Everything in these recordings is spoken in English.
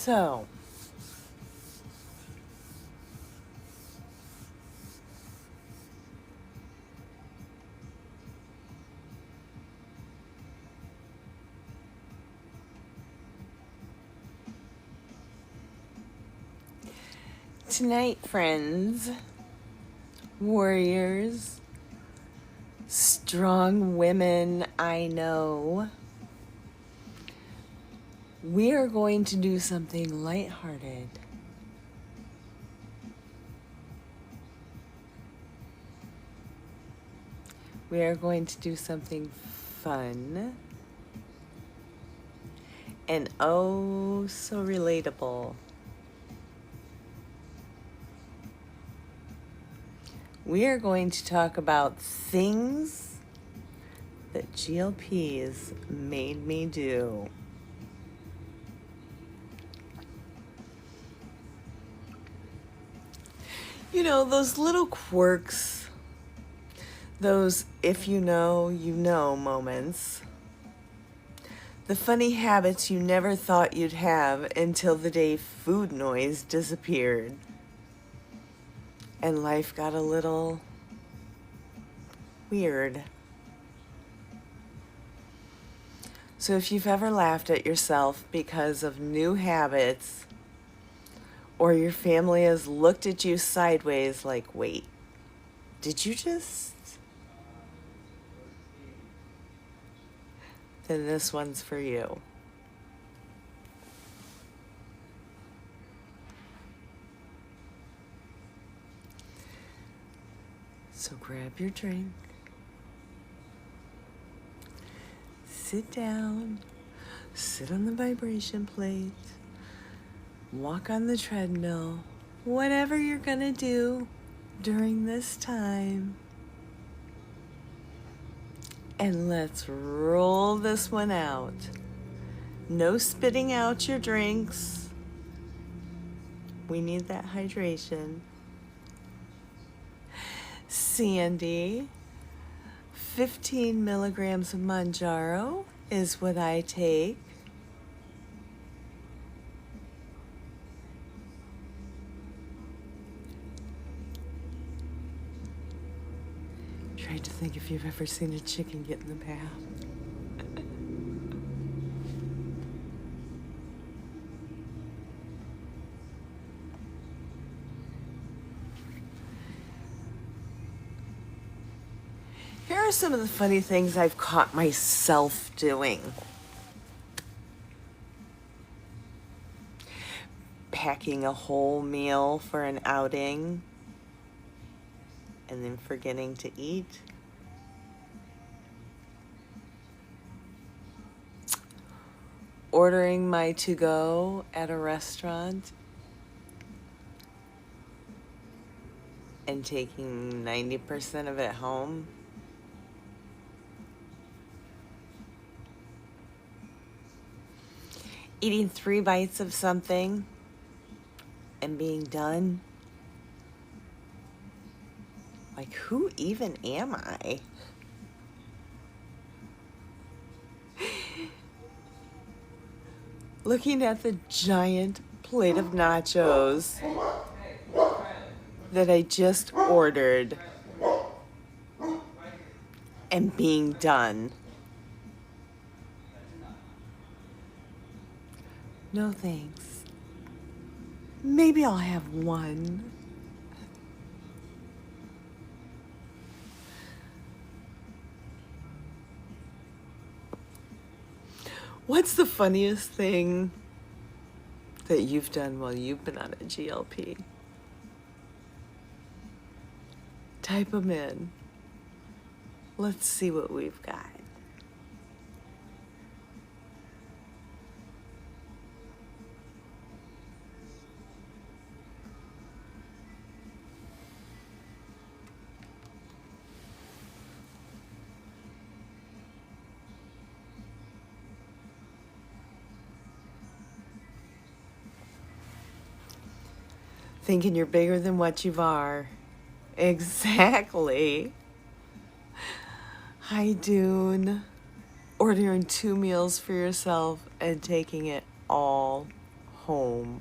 So, tonight, friends, warriors, strong women I know, we are going to do something lighthearted. We are going to do something fun and oh so relatable. We are going to talk about things that GLPs made me do. You know, those little quirks, those if you know moments. The funny habits you never thought you'd have until the day food noise disappeared and life got a little weird. So if you've ever laughed at yourself because of new habits, or your family has looked at you sideways like, wait, did you just? Then this one's for you. So grab your drink, sit down, sit on the vibration plate, walk on the treadmill, whatever you're gonna do during this time. And let's roll this one out. No spitting out your drinks. We need that hydration. Sandy, 15 milligrams of Manjaro is what I take. Try to think if you've ever seen a chicken get in the bath. Here are some of the funny things I've caught myself doing. Packing a whole meal for an outing and then forgetting to eat. Ordering my to-go at a restaurant and taking 90% of it home. Eating 3 bites of something and being done. Like, who even am I? Looking at the giant plate of nachos that I just ordered and being done. No thanks. Maybe I'll have one. What's the funniest thing that you've done while you've been on a GLP? Type them in. Let's see what we've got. Thinking you're bigger than what you are. Exactly. Hi, Dune. Ordering 2 meals for yourself and taking it all home.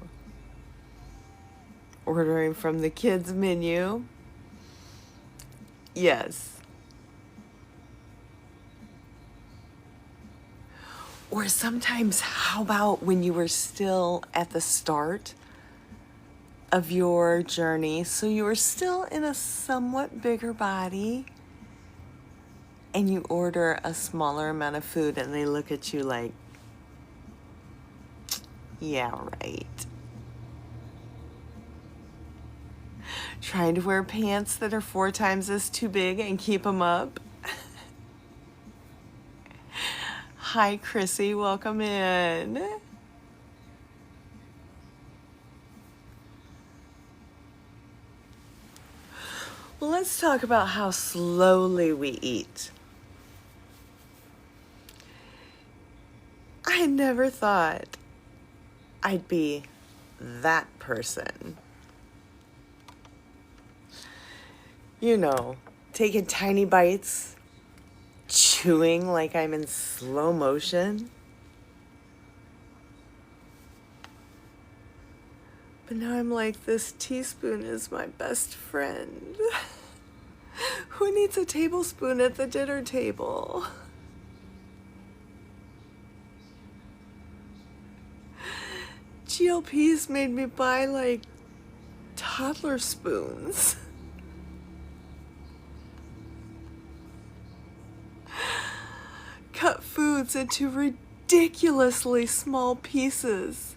Ordering from the kids' menu? Yes. Or sometimes, how about when you were still at the start of your journey, so you were still in a somewhat bigger body, and you order a smaller amount of food and they look at you like, yeah, right. Trying to wear pants that are 4 times as too big and keep them up. Hi, Chrissy, welcome in. Well, let's talk about how slowly we eat. I never thought I'd be that person. You know, taking tiny bites, chewing like I'm in slow motion. But now I'm like, this teaspoon is my best friend. Who needs a tablespoon at the dinner table? GLPs made me buy like toddler spoons. Cut foods into ridiculously small pieces.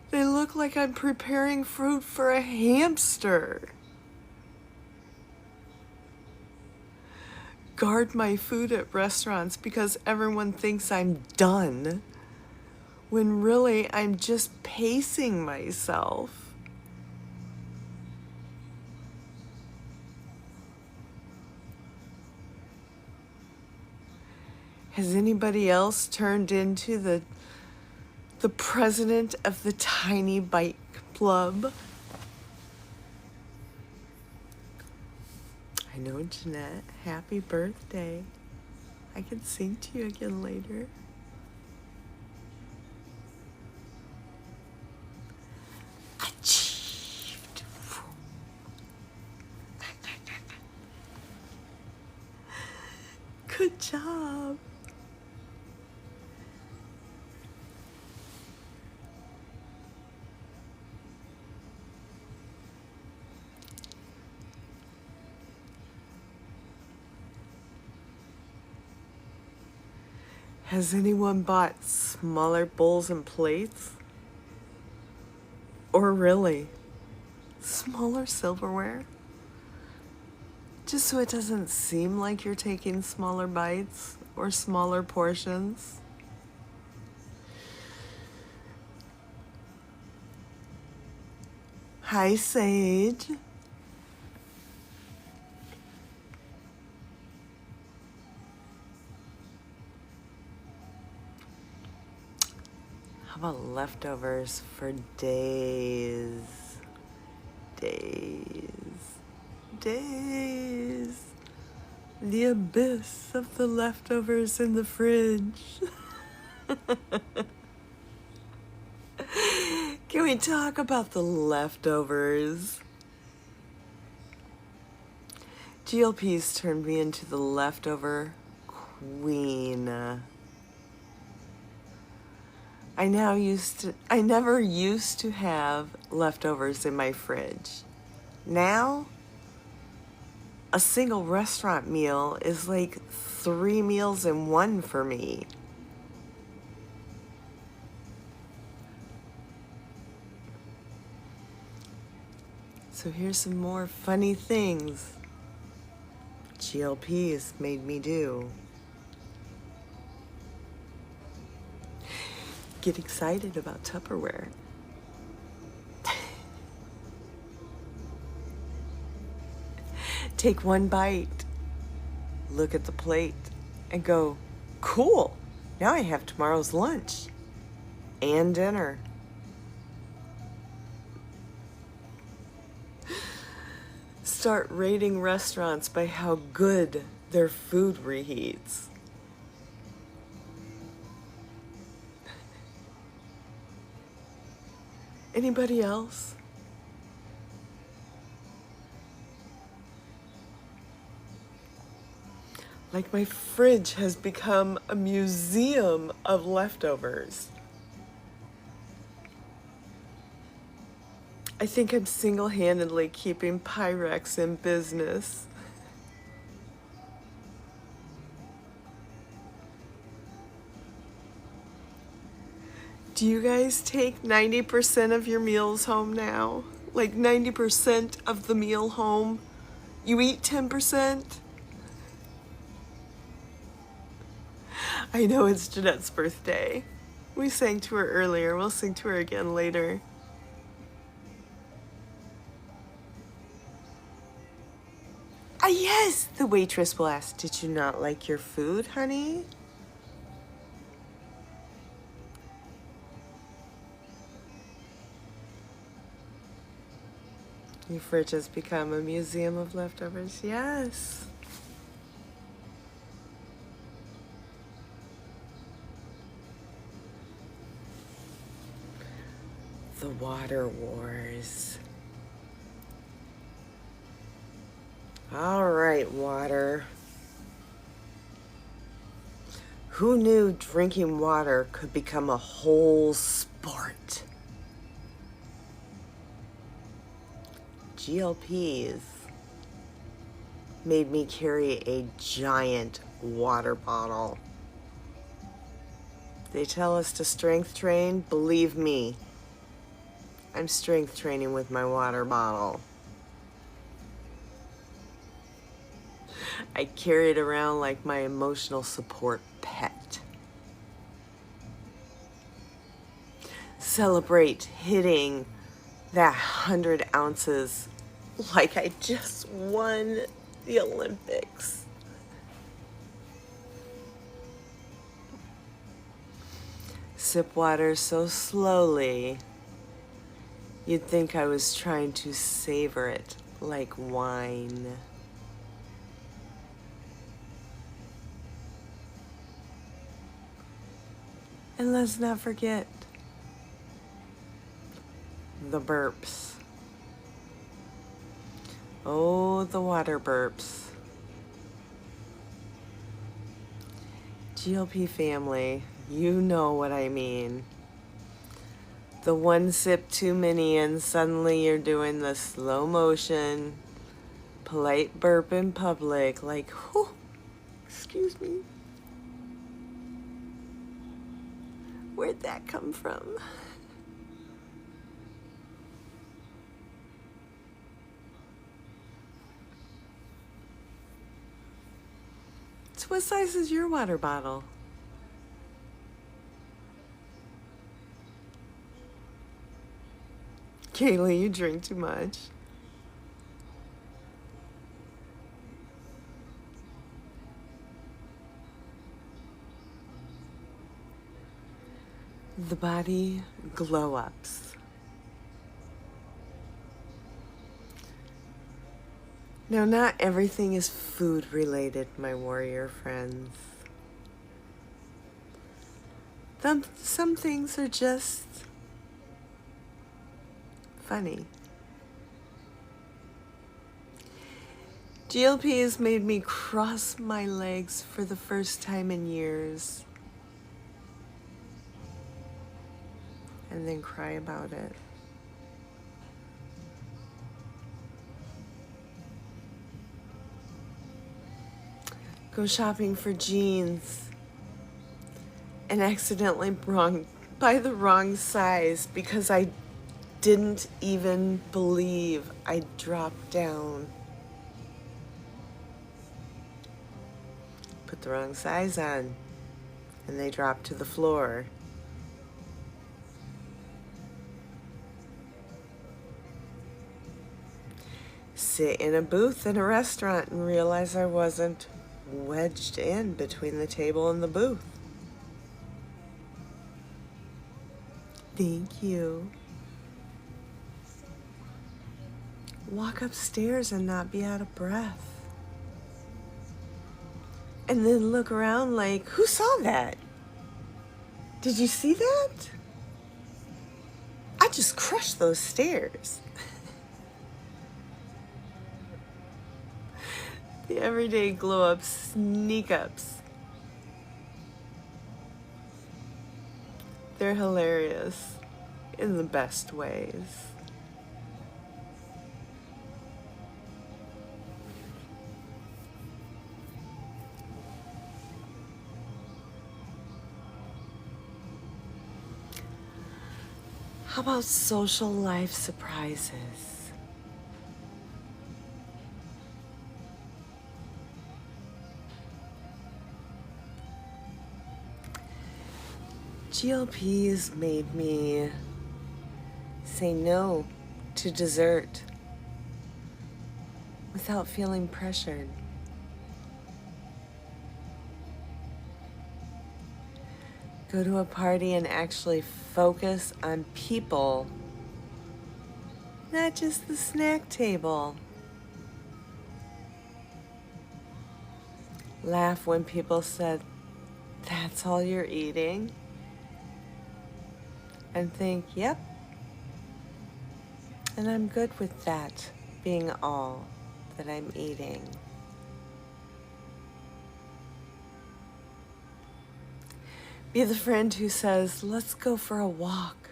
They look like I'm preparing food for a hamster. Guard my food at restaurants because everyone thinks I'm done, when really I'm just pacing myself. Has anybody else turned into the president of the Tiny Bite Club? I know, Jeanette. Happy birthday. I can sing to you again later. Achieved. Good job. Has anyone bought smaller bowls and plates? Or really, smaller silverware? Just so it doesn't seem like you're taking smaller bites or smaller portions? Hi, Sage. How about leftovers for days? Days. Days. The abyss of the leftovers in the fridge. Can we talk about the leftovers? GLPs turned me into the leftover queen. I never used to have leftovers in my fridge. Now, a single restaurant meal is like 3 meals in one for me. So here's some more funny things GLPs made me do. Get excited about Tupperware. Take one bite, look at the plate, and go, cool, now I have tomorrow's lunch and dinner. Start rating restaurants by how good their food reheats. Anybody else? Like my fridge has become a museum of leftovers. I think I'm single-handedly keeping Pyrex in business. Do you guys take 90% of your meals home now? Like 90% of the meal home? You eat 10%? I know it's Jeanette's birthday. We sang to her earlier. We'll sing to her again later. Ah, yes! The waitress will ask, "Did you not like your food, honey?" Your fridge has become a museum of leftovers. Yes. The water wars. All right, water. Who knew drinking water could become a whole sport? GLPs made me carry a giant water bottle. They tell us to strength train. Believe me, I'm strength training with my water bottle. I carry it around like my emotional support pet. Celebrate hitting that 100 ounces like I just won the Olympics. Sip water so slowly, you'd think I was trying to savor it like wine. And let's not forget the burps. Oh, the water burps. GLP family, you know what I mean. The one sip too many and suddenly you're doing the slow motion, polite burp in public, like, whew, excuse me. Where'd that come from? So what size is your water bottle? Kaylee, you drink too much. The body glow-ups. Now, not everything is food related, my warrior friends. Some things are just funny. GLPs made me cross my legs for the first time in years and then cry about it. Go shopping for jeans and accidentally buy the wrong size because I didn't even believe I dropped down. Put the wrong size on and they dropped to the floor. Sit in a booth in a restaurant and realize I wasn't wedged in between the table and the booth. Thank you. Walk upstairs and not be out of breath. And then look around like, who saw that? Did you see that? I just crush those stairs. The everyday glow ups, sneak ups. They're hilarious in the best ways. How about social life surprises? GLPs made me say no to dessert without feeling pressured. Go to a party and actually focus on people, not just the snack table. Laugh when people said, "That's all you're eating?" And think, "Yep." And I'm good with that being all that I'm eating. Be the friend who says, "Let's go for a walk,"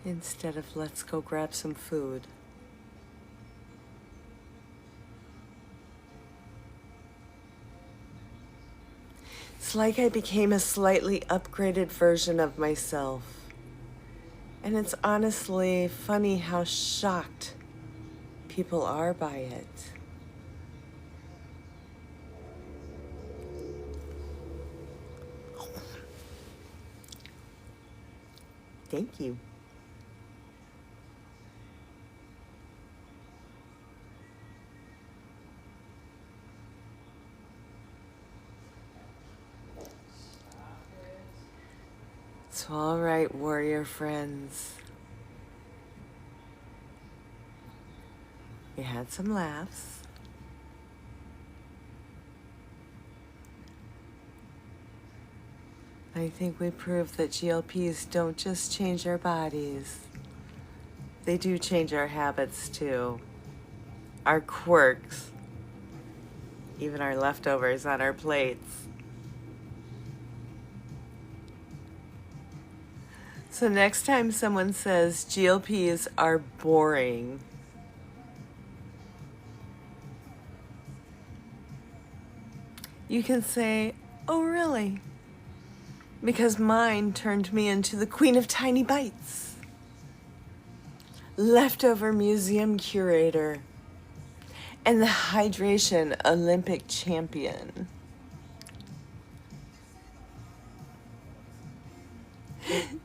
instead of "Let's go grab some food." It's like I became a slightly upgraded version of myself. And it's honestly funny how shocked people are by it. Thank you. So, all right, warrior friends. We had some laughs. I think we proved that GLPs don't just change our bodies. They do change our habits too. Our quirks. Even our leftovers on our plates. So next time someone says GLPs are boring, you can say, "Oh, really? Because mine turned me into the queen of tiny bites, leftover museum curator, and the hydration Olympic champion."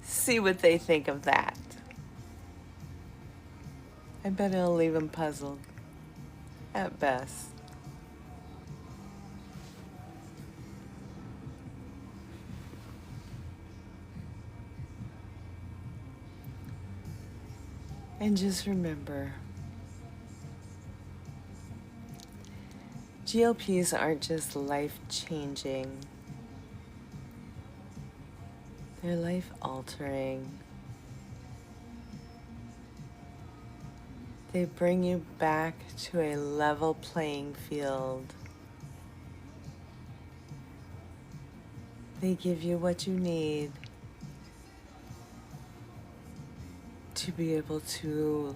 See what they think of that. I bet it'll leave them puzzled, at best. And just remember, GLPs aren't just life-changing. They're life-altering. They bring you back to a level playing field. They give you what you need to be able to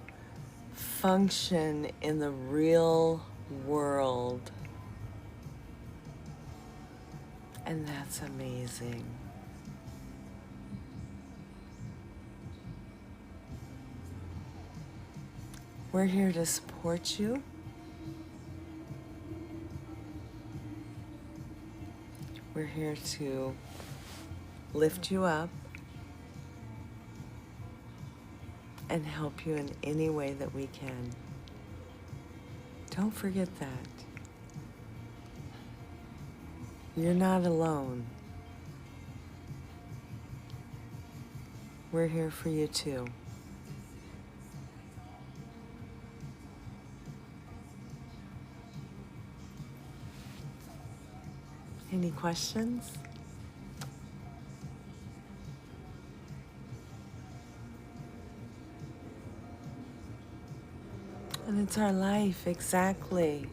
function in the real world. And that's amazing. We're here to support you. We're here to lift you up and help you in any way that we can. Don't forget that. You're not alone. We're here for you too. Any questions? And it's our life, exactly.